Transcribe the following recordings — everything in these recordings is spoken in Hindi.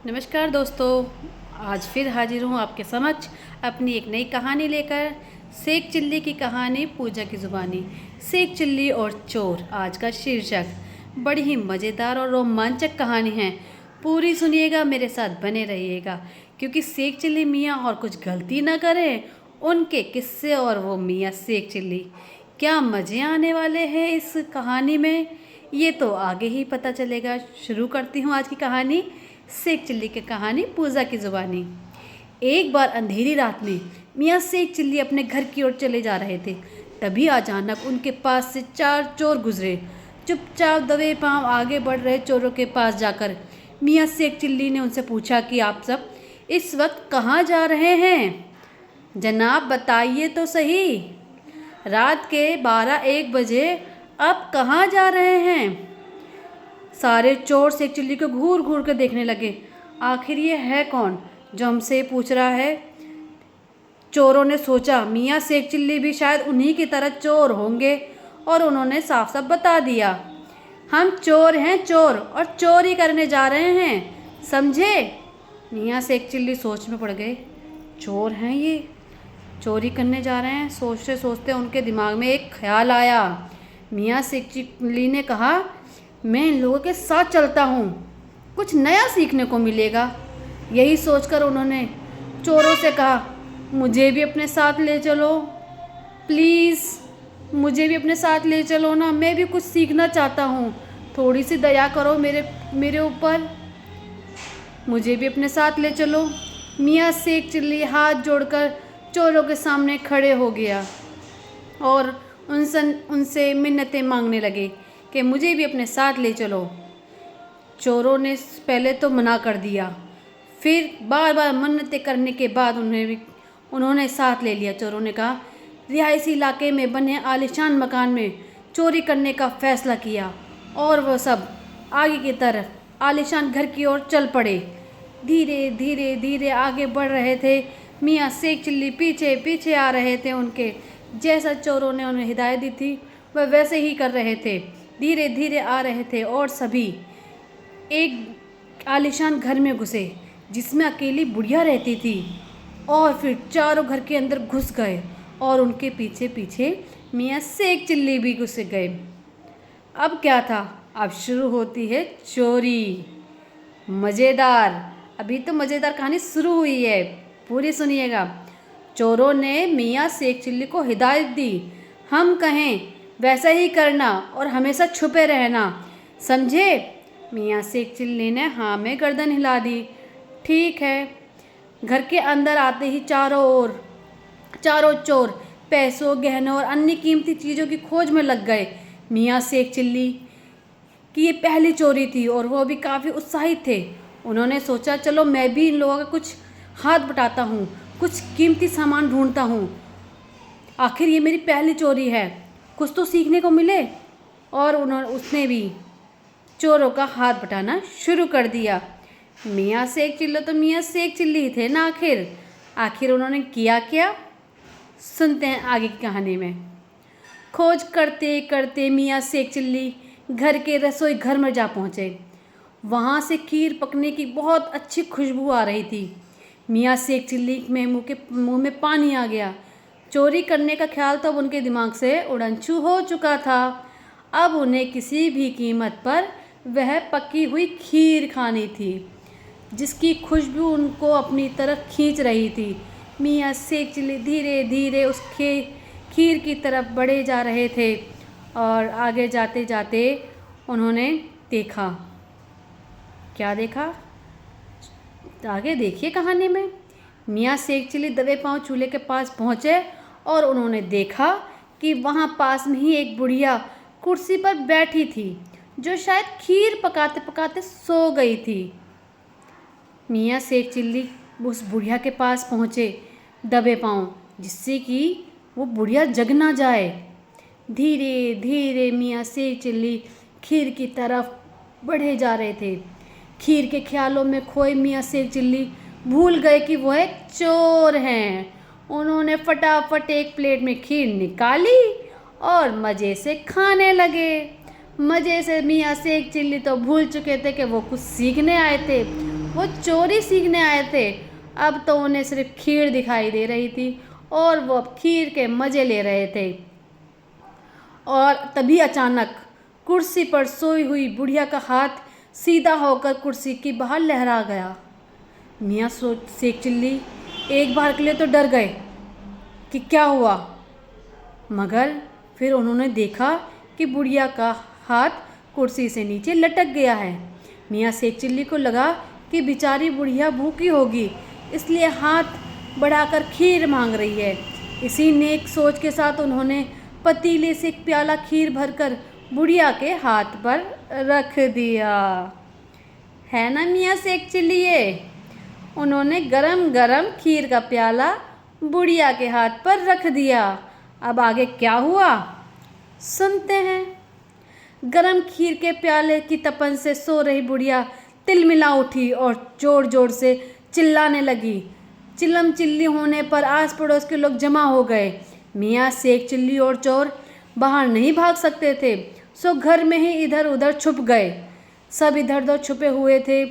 नमस्कार दोस्तों, आज फिर हाजिर हूँ आपके समक्ष अपनी एक नई कहानी लेकर। शेख चिल्ली की कहानी पूजा की ज़ुबानी। शेख चिल्ली और चोर आज का शीर्षक। बड़ी ही मज़ेदार और रोमांचक कहानी है, पूरी सुनिएगा, मेरे साथ बने रहिएगा, क्योंकि शेख चिल्ली मियाँ और कुछ गलती ना करें, उनके किस्से और वो मियाँ शेख चिल्ली। क्या मज़े आने वाले हैं इस कहानी में, ये तो आगे ही पता चलेगा। शुरू करती हूँ आज की कहानी, शेख चिल्ली की कहानी पूजा की ज़ुबानी। एक बार अंधेरी रात में मियाँ शेख चिल्ली अपने घर की ओर चले जा रहे थे। तभी अचानक उनके पास से 4 चोर गुजरे। चुपचाप दबे पांव आगे बढ़ रहे चोरों के पास जाकर मियाँ शेख चिल्ली ने उनसे पूछा कि आप सब इस वक्त कहाँ जा रहे हैं? जनाब बताइए तो सही, रात के 12-1 बजे अब कहाँ जा रहे हैं? सारे चोर शेख चिल्ली को घूर घूर कर देखने लगे। आखिर ये है कौन जो हमसे पूछ रहा है? चोरों ने सोचा मियाँ शेख चिल्ली भी शायद उन्हीं की तरह चोर होंगे, और उन्होंने साफ साफ बता दिया, हम चोर हैं, चोर, और चोरी करने जा रहे हैं, समझे? मियाँ शेख चिल्ली सोच में पड़ गए। चोर हैं ये, चोरी करने जा रहे हैं। सोचते सोचते उनके दिमाग में एक ख्याल आया। मियाँ शेख चिल्ली ने कहा, मैं इन लोगों के साथ चलता हूँ, कुछ नया सीखने को मिलेगा। यही सोचकर उन्होंने चोरों से कहा, मुझे भी अपने साथ ले चलो प्लीज़, मुझे भी अपने साथ ले चलो ना, मैं भी कुछ सीखना चाहता हूँ, थोड़ी सी दया करो मेरे ऊपर, मुझे भी अपने साथ ले चलो। मियाँ शेख चिल्ली हाथ जोड़कर चोरों के सामने खड़े हो गया और उनसे मिन्नतें मांगने लगे कि मुझे भी अपने साथ ले चलो। चोरों ने पहले तो मना कर दिया, फिर बार बार मन्नतें करने के बाद उन्होंने साथ ले लिया। चोरों ने कहा, रिहायशी इलाके में बने आलीशान मकान में चोरी करने का फैसला किया, और वह सब आगे की तरफ आलीशान घर की ओर चल पड़े। धीरे धीरे धीरे आगे बढ़ रहे थे। मियाँ शेख चिल्ली पीछे पीछे आ रहे थे। उनके जैसा चोरों ने उन्हें हिदायत दी थी वह वैसे ही कर रहे थे। धीरे धीरे आ रहे थे और सभी एक आलीशान घर में घुसे जिसमें अकेली बुढ़िया रहती थी, और फिर चारों घर के अंदर घुस गए और उनके पीछे पीछे मियाँ शेख चिल्ली भी घुस गए। अब क्या था, अब शुरू होती है चोरी। मज़ेदार, अभी तो मज़ेदार कहानी शुरू हुई है, पूरी सुनिएगा। चोरों ने मियाँ शेख चिल्ली को हिदायत दी, हम कहें वैसा ही करना और हमेशा छुपे रहना, समझे? मियाँ शेख चिल्ली ने हाँ में गर्दन हिला दी। ठीक है। घर के अंदर आते ही चारों चोर पैसों, गहनों और अन्य कीमती चीज़ों की खोज में लग गए। मियाँ शेख चिल्ली की ये पहली चोरी थी और वो भी काफ़ी उत्साहित थे। उन्होंने सोचा, चलो मैं भी इन लोगों का कुछ हाथ बटाता हूँ, कुछ कीमती सामान ढूंढता हूँ, आखिर ये मेरी पहली चोरी है, कुछ तो सीखने को मिले। और उसने भी चोरों का हाथ बटाना शुरू कर दिया। मियाँ शेख चिल्ली तो मियाँ शेख चिल्ली थे ना, आखिर उन्होंने किया क्या, सुनते हैं आगे की कहानी में। खोज करते करते मियाँ शेख चिल्ली घर के रसोई घर में जा पहुँचे। वहाँ से खीर पकने की बहुत अच्छी खुशबू आ रही थी। मियाँ शेख चिल्ली में मुँह में पानी आ गया। चोरी करने का ख्याल तो अब उनके दिमाग से उड़नछू हो चुका था। अब उन्हें किसी भी कीमत पर वह पकी हुई खीर खानी थी जिसकी खुशबू उनको अपनी तरफ खींच रही थी। मियाँ शेख चिल्ली धीरे धीरे उस खीर की तरफ बढ़े जा रहे थे, और आगे जाते जाते उन्होंने देखा, क्या देखा, आगे देखिए कहानी में। मियाँ शेख चिल्ली दबे पांव चूल्हे के पास पहुँचे और उन्होंने देखा कि वहाँ पास में ही एक बुढ़िया कुर्सी पर बैठी थी जो शायद खीर पकाते पकाते सो गई थी। मियाँ शेख चिल्ली उस बुढ़िया के पास पहुँचे दबे पांव, जिससे कि वो बुढ़िया जग ना जाए। धीरे धीरे मियाँ शेख चिल्ली खीर की तरफ बढ़े जा रहे थे। खीर के ख्यालों में खोए मियाँ शेख चिल्ली भूल गए कि वो एक चोर हैं। उन्होंने फटाफट एक प्लेट में खीर निकाली और मज़े से खाने लगे। मज़े से मियाँ शेख चिल्ली तो भूल चुके थे कि वो कुछ सीखने आए थे। वो चोरी सीखने आए थे। अब तो उन्हें सिर्फ खीर दिखाई दे रही थी और वो अब खीर के मज़े ले रहे थे। और तभी अचानक कुर्सी पर सोई हुई बुढ़िया का हाथ सीधा होकर कुर्सी के बाहर लहरा गया। मियाँ शेख चिल्ली एक बार के लिए तो डर गए कि क्या हुआ, मगर फिर उन्होंने देखा कि बुढ़िया का हाथ कुर्सी से नीचे लटक गया है। मियाँ शेख चिल्ली को लगा कि बेचारी बुढ़िया भूखी होगी, इसलिए हाथ बढ़ाकर खीर मांग रही है। इसी नेक सोच के साथ उन्होंने पतीले से एक प्याला खीर भरकर बुढ़िया के हाथ पर रख दिया। है ना मियाँ शेख चिल्ली? उन्होंने गरम गरम खीर का प्याला बुढ़िया के हाथ पर रख दिया। अब आगे क्या हुआ सुनते हैं। गरम खीर के प्याले की तपन से सो रही बुढ़िया तिलमिला उठी और जोर जोर से चिल्लाने लगी। चिल्लम चिल्ली होने पर आस पड़ोस के लोग जमा हो गए। मियाँ शेख चिल्ली और चोर बाहर नहीं भाग सकते थे, सो घर में ही इधर उधर छुप गए। सब इधर उधर छुपे हुए थे।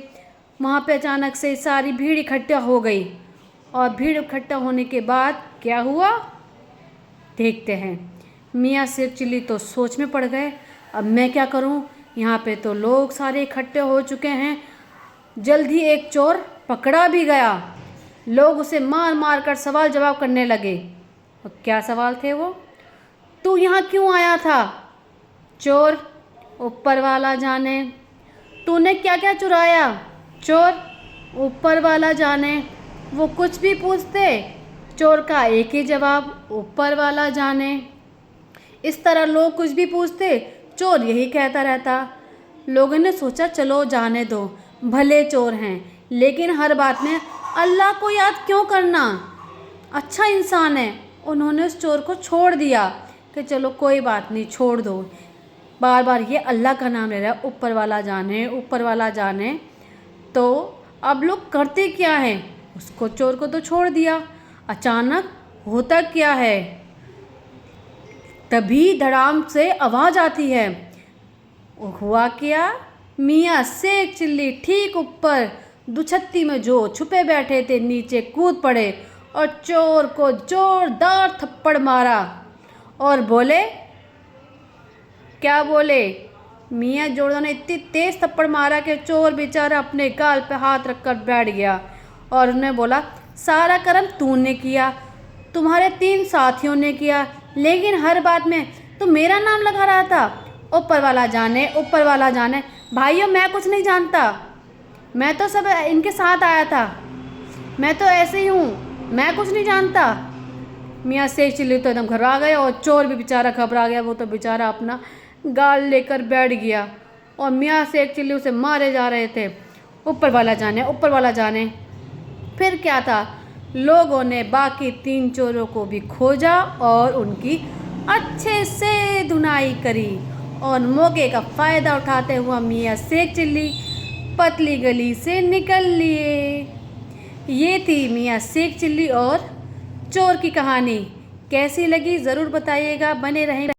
वहाँ पे अचानक से सारी भीड़ इकट्ठा हो गई और भीड़ इकट्ठा होने के बाद क्या हुआ देखते हैं। मियाँ शेख चिल्ली तो सोच में पड़ गए, अब मैं क्या करूं, यहाँ पे तो लोग सारे इकट्ठे हो चुके हैं। जल्द ही एक चोर पकड़ा भी गया। लोग उसे मार मार कर सवाल जवाब करने लगे। और क्या सवाल थे वो? तू यहाँ क्यों आया था? चोर, ऊपर वाला जाने। तूने क्या क्या चुराया? चोर, ऊपर वाला जाने। वो कुछ भी पूछते, चोर का एक ही जवाब, ऊपर वाला जाने। इस तरह लोग कुछ भी पूछते, चोर यही कहता रहता। लोगों ने सोचा चलो जाने दो, भले चोर हैं, लेकिन हर बात में अल्लाह को याद क्यों करना, अच्छा इंसान है। उन्होंने उस चोर को छोड़ दिया कि चलो कोई बात नहीं, छोड़ दो। बार बार ये अल्लाह का नाम ले रहा है, ऊपर वाला जाने, ऊपर वाला जाने। तो अब लोग करते क्या हैं, उसको चोर को तो छोड़ दिया। अचानक होता क्या है, तभी धड़ाम से आवाज़ आती है। हुआ क्या, मियाँ शेख चिल्ली ठीक ऊपर दुछत्ती में जो छुपे बैठे थे नीचे कूद पड़े और चोर को जोरदार थप्पड़ मारा और बोले, क्या बोले? मियाँ जोरदार ने इतनी तेज थप्पड़ मारा कि चोर बेचारा अपने गाल पे हाथ रखकर बैठ गया और उन्हें बोला, सारा कर्म तूने किया, तुम्हारे 3 साथियों ने किया, लेकिन हर बात में तो मेरा नाम लगा रहा था, ऊपर वाला जाने, ऊपर वाला जाने। भाइयों, मैं कुछ नहीं जानता, मैं तो सब इनके साथ आया था, मैं तो ऐसे ही हूँ, मैं कुछ नहीं जानता। मियाँ शेख चिल्ली तो एकदम घबरा गए और चोर भी बेचारा घबरा गया। वो तो बेचारा अपना गाल लेकर बैठ गया और मियाँ शेख चिल्ली उसे मारे जा रहे थे, ऊपर वाला जाने, ऊपर वाला जाने। फिर क्या था, लोगों ने बाकी 3 चोरों को भी खोजा और उनकी अच्छे से धुनाई करी और मौके का फ़ायदा उठाते हुआ मियाँ शेख चिल्ली पतली गली से निकल लिए। ये थी मियाँ शेख चिल्ली और चोर की कहानी। कैसी लगी ज़रूर बताइएगा, बने रहें।